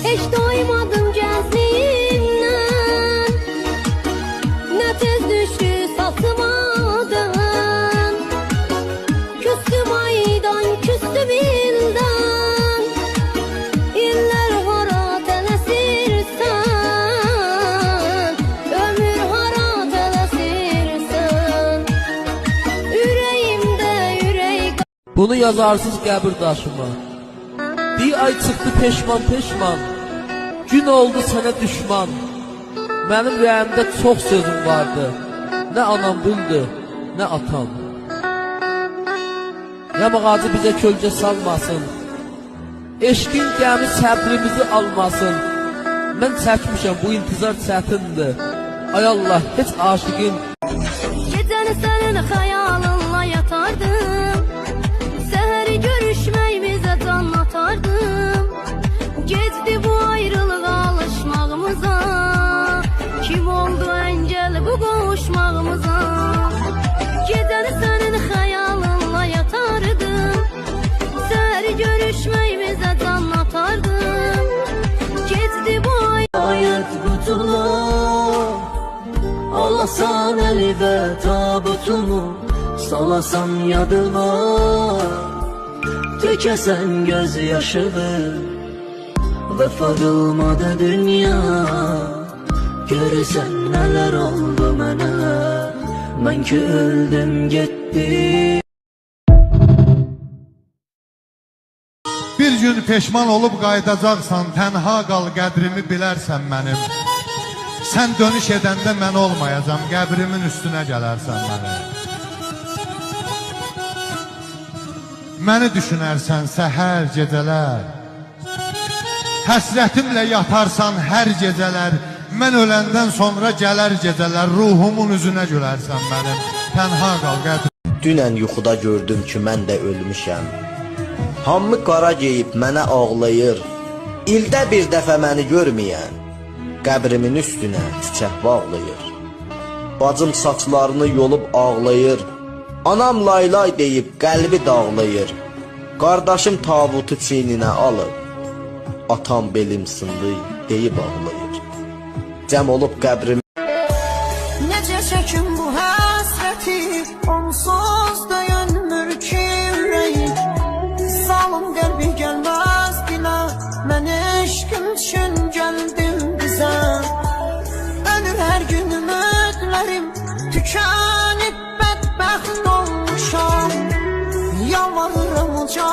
Hiç doymadım gəzliyimdən, nə tez düşdü satmadan. Küstüm aydan, küstüm ildən, iller hara tələsirsən, ömür hara tələsirsən. Ürəyimdə ürək. Bunu yazarsız qəbir daşıma. Bir ay çıxdı peşman peşman, gün oldu sənə düşman. Mənim ürəyimdə çox sözüm vardı, nə anam bildi, nə atam. Yam ağacı bizə kölgə salmasın, eşqin gəmi səbrimizi almasın. Mən çəkmişəm, bu intizar çətindir. Ay Allah, heç aşıqın. Gecəni sənin xəyalınla yatardım, səhəri görüşmək bizə can atardım. Gecdi bu ayrılığa alışmağımıza, kim oldu əngəl bu qovuşmağımıza. Gecəni sənin xəyalınla yatardım, səhəri görüşmək bizə can atardım. Gecdi bu Ayet kutulu alasan eli ve tabutumu, salasan yadıma, tökesen gözyaşımı. Vefa kılmadı dünya, görürsen neler oldu mənə. Mən ki öldüm gitti. Bir gün peşman olub qaydacaqsan, tənha qal qədrimi bilərsən mənim. Sən dönüş edəndə mən olmayacam, qəbrimin üstünə gələrsən mənim. Məni düşünərsən səhər gecələr, həsrətimlə yatarsan hər gecələr. Mən öləndən sonra gələr gecələr, ruhumun üzünə gülərsən mənim. Tənha qal qədrim. Dünən yuxuda gördüm ki, mən də ölmüşəm. Hamı qara geyib mənə ağlayır. İldə bir dəfə məni görməyən qəbrimin üstünə çiçək bağlayır. Bacım saçlarını yolub ağlayır. Anam laylay deyib qəlbi dağlayır. Qardaşım tabutu çiyninə alıb, atam belim sındı deyib ağlayır. Cəm olub qəbrim. Necə çəkim bu həsrəti, onsuz da yönmür ki ürəyim. Salım qəlbi gəlməz dilə, mən eşqim üçün gəldim bizə. Ölür hər gün ümidlərim, tükənib bədbəxt olmuşam. Yalvarıram uca